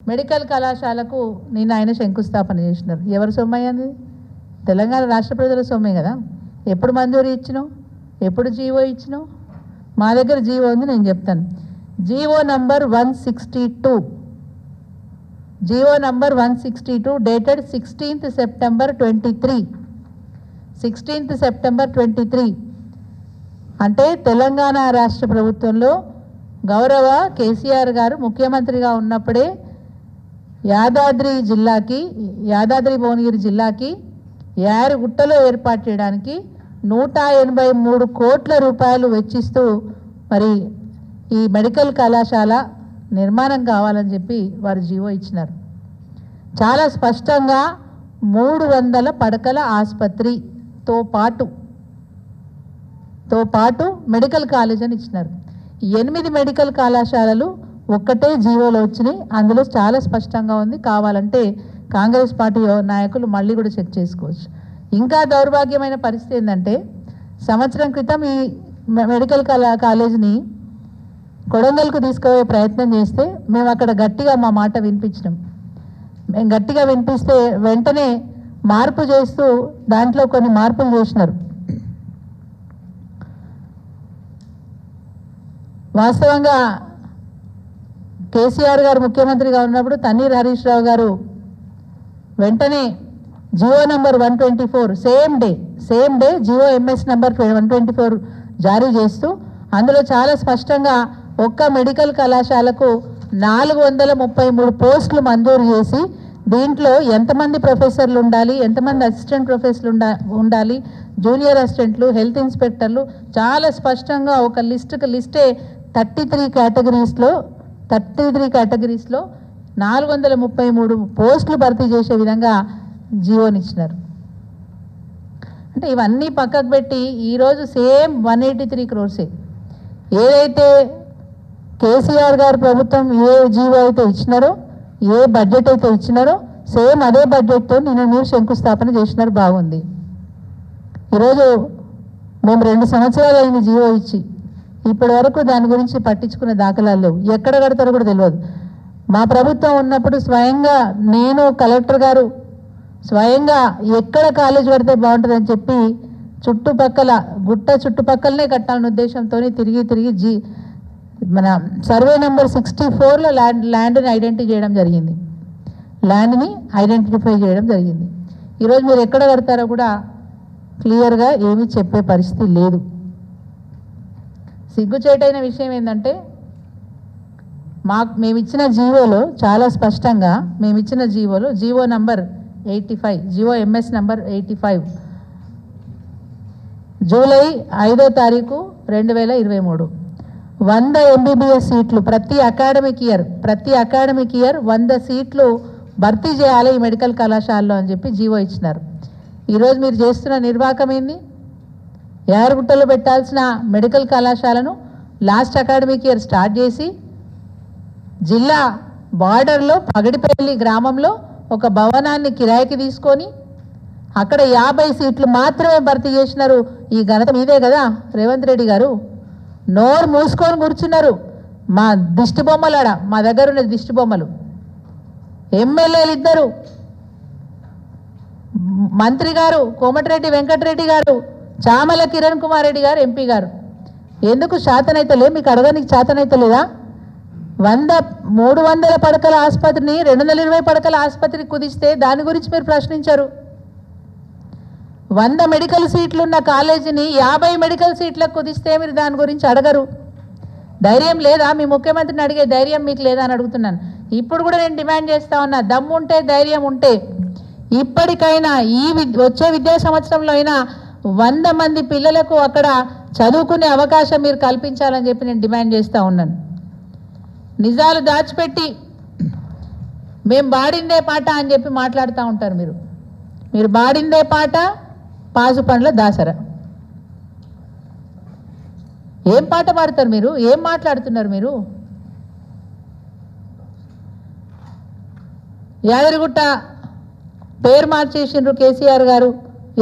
Medical కళాశాలకు నిన్న ఆయన శంకుస్థాపన చేసినారు. ఎవరు సొమ్మయ్యింది? తెలంగాణ రాష్ట్ర ప్రజల సొమ్మే కదా. ఎప్పుడు మంజూరు ఇచ్చినావు? ఎప్పుడు జీవో ఇచ్చినావు? మా దగ్గర జీవో ఉంది, నేను చెప్తాను. GO number 162, GO number 162 dated 16th September 23, 16th September 23. అంటే తెలంగాణ రాష్ట్ర ప్రభుత్వంలో గౌరవ కేసీఆర్ గారు ముఖ్యమంత్రిగా ఉన్నప్పుడే యాదాద్రి భువనగిరి జిల్లాకి యారుగుట్టలో ఏర్పాటు చేయడానికి 183 కోట్ల రూపాయలు వెచ్చిస్తూ మరి ఈ మెడికల్ కళాశాల నిర్మాణం కావాలని చెప్పి వారు జీవో ఇచ్చినారు. చాలా స్పష్టంగా 300 పడకల ఆసుపత్రితో పాటు మెడికల్ కాలేజ్ అని ఇచ్చినారు. 8 మెడికల్ కళాశాలలు ఒక్కటే జీవోలో వచ్చినాయి. అందులో చాలా స్పష్టంగా ఉంది. కావాలంటే కాంగ్రెస్ పార్టీ నాయకులు మళ్ళీ కూడా చెక్ చేసుకోవచ్చు. ఇంకా దౌర్భాగ్యమైన పరిస్థితి ఏంటంటే, సంవత్సరం క్రితం ఈ మెడికల్ కాలేజ్ని కొడంగల్కు తీసుకుపోయే ప్రయత్నం చేస్తే మేము అక్కడ గట్టిగా మా మాట వినిపించినాం. మేము గట్టిగా వినిపిస్తే వెంటనే మార్పు చేస్తూ దాంట్లో కొన్ని మార్పులు చేసినారు. వాస్తవంగా కేసీఆర్ గారు ముఖ్యమంత్రిగా ఉన్నప్పుడు తన్నీర్ హరీష్ రావు గారు వెంటనే GO number 124 same day GO MS number 124 జారీ చేస్తూ అందులో చాలా స్పష్టంగా ఒక్క మెడికల్ కళాశాలకు 433 పోస్టులు మంజూరు చేసి దీంట్లో ఎంతమంది ప్రొఫెసర్లు ఉండాలి, ఎంతమంది అసిస్టెంట్ ప్రొఫెసర్లు ఉండాలి, జూనియర్ అసిస్టెంట్లు, హెల్త్ ఇన్స్పెక్టర్లు చాలా స్పష్టంగా ఒక లిస్టే 33 కేటగిరీస్లో 433 పోస్టులు భర్తీ చేసే విధంగా జీవోనిచ్చినారు. అంటే ఇవన్నీ పక్కకు పెట్టి ఈరోజు సేమ్ 183 crores ఏదైతే కేసీఆర్ గారు ప్రభుత్వం ఏ జీవో అయితే ఇచ్చినారో, ఏ బడ్జెట్ అయితే ఇచ్చినారో సేమ్ అదే బడ్జెట్తో నిన్న మీరు శంకుస్థాపన చేసినారు. బాగుంది. ఈరోజు మేము 2 సంవత్సరాలు అయింది జీవో ఇచ్చి, ఇప్పటి వరకు దాని గురించి పట్టించుకునే దాఖలాలు లేవు. ఎక్కడ కడతారో కూడా తెలియదు. మా ప్రభుత్వం ఉన్నప్పుడు స్వయంగా నేను, కలెక్టర్ గారు స్వయంగా ఎక్కడ కాలేజ్ కడితే బాగుంటుందని చెప్పి చుట్టుపక్కలనే కట్టాలనే ఉద్దేశంతో తిరిగి మన సర్వే నెంబర్ 64లో ల్యాండ్ని ఐడెంటిఫై చేయడం జరిగింది. ఈరోజు మీరు ఎక్కడ కడతారో కూడా క్లియర్గా ఏమీ చెప్పే పరిస్థితి లేదు. సిగ్గుచేటైన విషయం ఏంటంటే, మేమిచ్చిన జీవోలో చాలా స్పష్టంగా GO number 85, GO MS number 85 July 5వ తారీఖు 2023 100 MBBS సీట్లు ప్రతి అకాడమిక్ ఇయర్ 100 సీట్లు భర్తీ చేయాలి ఈ మెడికల్ కళాశాలలో అని చెప్పి జీవో ఇచ్చినారు. ఈరోజు మీరు చేస్తున్న నిర్వాహకం ఏంది? యారుగుట్టలో పెట్టాల్సిన మెడికల్ కళాశాలను లాస్ట్ అకాడమిక్ ఇయర్ స్టార్ట్ చేసి జిల్లా బార్డర్లో పగడిపల్లి గ్రామంలో ఒక భవనాన్ని కిరాయికి తీసుకొని అక్కడ 50 సీట్లు మాత్రమే భర్తీ చేసినారు. ఈ ఘనత మీదే కదా రేవంత్ రెడ్డి గారు. నోరు మూసుకొని కూర్చున్నారు. మా దిష్టి బొమ్మలాడ, మా దగ్గర ఉన్న దిష్టి బొమ్మలు ఎమ్మెల్యేలు ఇద్దరు, మంత్రి గారు కోమటిరెడ్డి వెంకటరెడ్డి గారు, చామల కిరణ్ కుమార్ రెడ్డి గారు, ఎంపీ గారు. ఎందుకు శాతనైతలే? మీకు అడగడానికి శాతనైతలేదా? 300 పడకల ఆసుపత్రిని 220 పడకల ఆసుపత్రికి కుదిస్తే దాని గురించి మీరు ప్రశ్నించారు. 100 మెడికల్ సీట్లు ఉన్న కాలేజీని 50 మెడికల్ సీట్లకు కుదిస్తే మీరు దాని గురించి అడగరు. ధైర్యం లేదా? మీ ముఖ్యమంత్రిని అడిగే ధైర్యం మీకు లేదా అని అడుగుతున్నాను. ఇప్పుడు కూడా నేను డిమాండ్ చేస్తా ఉన్నా, దమ్ముంటే ధైర్యం ఉంటే ఇప్పటికైనా వచ్చే విద్యా సంవత్సరంలో అయినా 100 మంది పిల్లలకు అక్కడ చదువుకునే అవకాశం మీరు కల్పించాలని చెప్పి నేను డిమాండ్ చేస్తూ ఉన్నాను. నిజాలు దాచిపెట్టి మేము బాడిందే పాట అని చెప్పి మాట్లాడుతూ ఉంటారు. మీరు బాడిందే పాట పాసు పండ్ల దాసర. ఏం పాట పాడతారు మీరు? ఏం మాట్లాడుతున్నారు మీరు? యాదగిరిగుట్ట పేరు మార్చేసిండ్రు కేసీఆర్ గారు,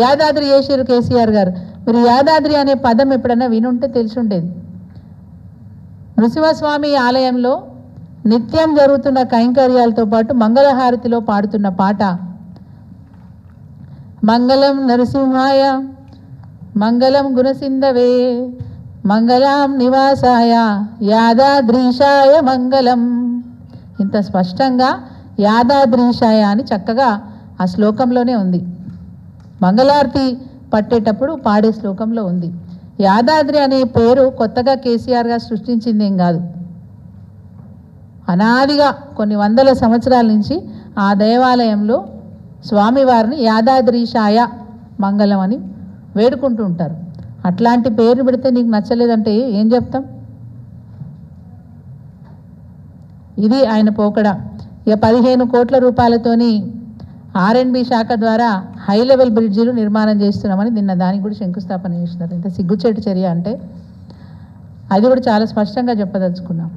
యాదాద్రి చేసిర్రు కేసీఆర్ గారు. మీరు యాదాద్రి అనే పదం ఎప్పుడైనా వినుంటే తెలిసి ఉండేది. నృసింహస్వామి ఆలయంలో నిత్యం జరుగుతున్న కైంకర్యాలతో పాటు మంగళహారతిలో పాడుతున్న పాట మంగళం నరసింహాయ మంగళం గుణసింధవే మంగళం నివాసాయ యాదాద్రీశాయ మంగళం. ఇంత స్పష్టంగా యాదాద్రీశాయ అని చక్కగా ఆ శ్లోకంలోనే ఉంది. మంగళారతి పట్టేటప్పుడు పాడే శ్లోకంలో ఉంది. యాదాద్రి అనే పేరు కొత్తగా కేసీఆర్ గారు సృష్టించిందేం కాదు. అనాదిగా కొన్ని వందల సంవత్సరాల నుంచి ఆ దేవాలయంలో స్వామివారిని యాదాద్రీశాయ మంగళం అని వేడుకుంటూ ఉంటారు. అట్లాంటి పేరు పెడితే నీకు నచ్చలేదంటే ఏం చెప్తాం? ఇది ఆయన పోకడ. ఇక 15 కోట్ల రూపాయలతోని R&B శాఖ ద్వారా హై లెవెల్ బ్రిడ్జిలు నిర్మాణం చేస్తున్నామని నిన్న దానికి కూడా శంకుస్థాపన చేసినారు. ఇంత సిగ్గుచేటు చర్య అంటే అది కూడా చాలా స్పష్టంగా చెప్పదలుచుకున్నాం.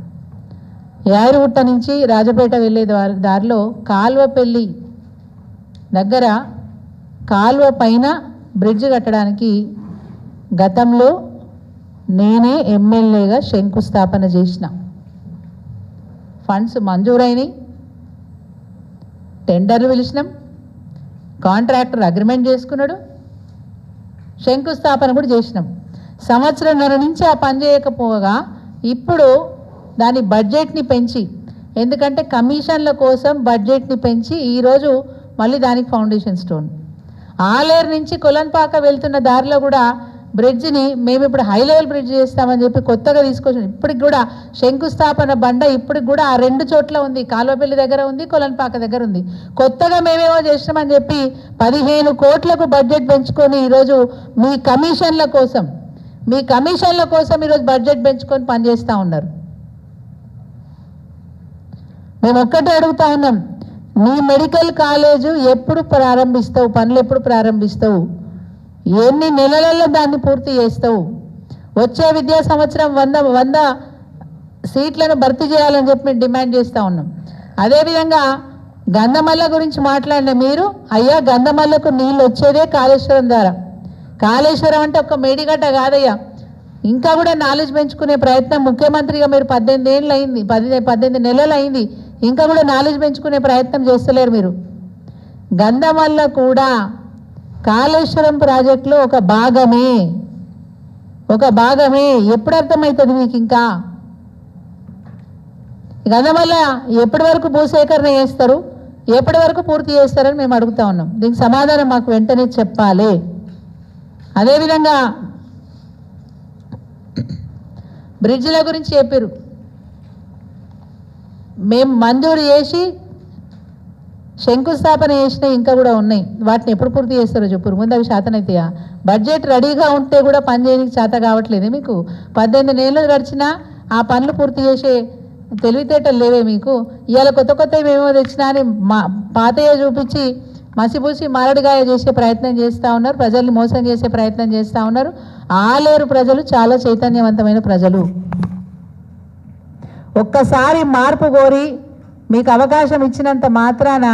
యాయరుగుట్ట నుంచి రాజపేట వెళ్ళే దారిలో కాల్వపల్లి దగ్గర కాల్వ పైన బ్రిడ్జ్ కట్టడానికి గతంలో నేనే ఎమ్మెల్యేగా శంకుస్థాపన చేసిన. ఫండ్స్ మంజూరైనవి, టెండర్లు పిలిచినాం, కాంట్రాక్టర్ అగ్రిమెంట్ చేసుకున్నాడు, శంకుస్థాపన కూడా చేసినాం. సంవత్సరంన్నర నుంచి ఆ పని చేయకపోగా ఇప్పుడు దాని బడ్జెట్ని పెంచి, ఎందుకంటే కమిషన్ల కోసం బడ్జెట్ని పెంచి ఈరోజు మళ్ళీ దానికి ఫౌండేషన్ స్టోన్. ఆలేరు నుంచి కొలన్పాక వెళ్తున్న దారిలో కూడా బ్రిడ్జిని మేము ఇప్పుడు హై లెవెల్ బ్రిడ్జ్ చేస్తామని చెప్పి కొత్తగా తీసుకొచ్చాం. ఇప్పటికి కూడా శంకుస్థాపన బండ ఇప్పటికి కూడా ఆ 2 చోట్ల ఉంది. కాలువపల్లి దగ్గర ఉంది, కొలన్పాక దగ్గర ఉంది. కొత్తగా మేమేమో చేసినామని చెప్పి 15 కోట్లకు బడ్జెట్ పెంచుకొని ఈరోజు మీ కమిషన్ల కోసం ఈరోజు బడ్జెట్ పెంచుకొని పనిచేస్తూ ఉన్నారు. మేము ఒక్కటే అడుగుతా ఉన్నాం, నీ మెడికల్ కాలేజు ఎప్పుడు ప్రారంభిస్తావు? పనులు ఎప్పుడు ప్రారంభిస్తావు? ఎన్ని నెలలలో దాన్ని పూర్తి చేస్తావు? వచ్చే విద్యా సంవత్సరం 100 సీట్లను భర్తీ చేయాలని చెప్పి మేము డిమాండ్ చేస్తూ ఉన్నాం. అదేవిధంగా గంధమల్ల గురించి మాట్లాడిన మీరు, అయ్యా గంధమల్లకు నీళ్ళు వచ్చేదే కాళేశ్వరం ద్వారా. కాళేశ్వరం అంటే ఒక మేడిగడ్డ కాదయ్యా, ఇంకా కూడా నాలెడ్జ్ పెంచుకునే ప్రయత్నం ముఖ్యమంత్రిగా మీరు 18 ఏళ్ళు అయింది, 18 నెలలు అయింది, ఇంకా కూడా నాలెడ్జ్ పెంచుకునే ప్రయత్నం చేస్తలేరు మీరు. గంధమల్ల కూడా కాళేశ్వరం ప్రాజెక్టులో ఒక భాగమే. ఎప్పుడు అర్థమవుతుంది మీకు? ఇంకా గంధమల్ల ఎప్పటి వరకు భూసేకరణ చేస్తారు, ఎప్పటి వరకు పూర్తి చేస్తారని మేము అడుగుతా ఉన్నాం. దీనికి సమాధానం మాకు వెంటనే చెప్పాలి. అదేవిధంగా బ్రిడ్జిల గురించి చెప్పారు. మేము మంజూరు చేసి శంకుస్థాపన చేసిన ఇంకా కూడా ఉన్నాయి. వాటిని ఎప్పుడు పూర్తి చేస్తారో చెప్పు. ముందు అవి శాతనైతాయా? బడ్జెట్ రెడీగా ఉంటే కూడా పని చేయడానికి చేత కావట్లేదు మీకు. 18 ఏళ్ళు గడిచినా ఆ పనులు పూర్తి చేసే తెలివితేటలు లేవే మీకు. ఇవాళ కొత్త ఏమేమో తెచ్చినా అని పాతయ్య చూపించి మసిపూసి మారడిగాయ చేసే ప్రయత్నం చేస్తూ ఉన్నారు. ప్రజల్ని మోసం చేసే ప్రయత్నం చేస్తూ ఉన్నారు. ఆలేరు ప్రజలు చాలా చైతన్యవంతమైన ప్రజలు. ఒక్కసారి మార్పు కోరి మీకు అవకాశం ఇచ్చినంత మాత్రాన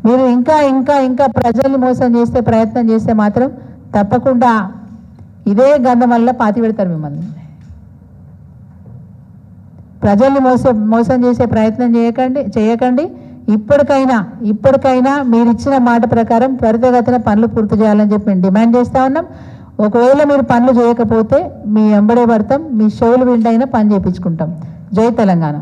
మీరు ఇంకా ప్రజల్ని మోసం చేసే ప్రయత్నం చేస్తే మాత్రం తప్పకుండా ఇదే గంధమల్ల పాతి పెడతారు మిమ్మల్ని. ప్రజల్ని మోసం చేసే ప్రయత్నం చేయకండి. ఇప్పటికైనా మీరు ఇచ్చిన మాట ప్రకారం త్వరితగతిన పనులు పూర్తి చేయాలని చెప్పి మేము డిమాండ్ చేస్తూ ఉన్నాం. ఒకవేళ మీరు పనులు చేయకపోతే మీ ఎంబడే పడతాం, మీ షోలు విండైనా పని చేయించుకుంటాం. జై తెలంగాణ.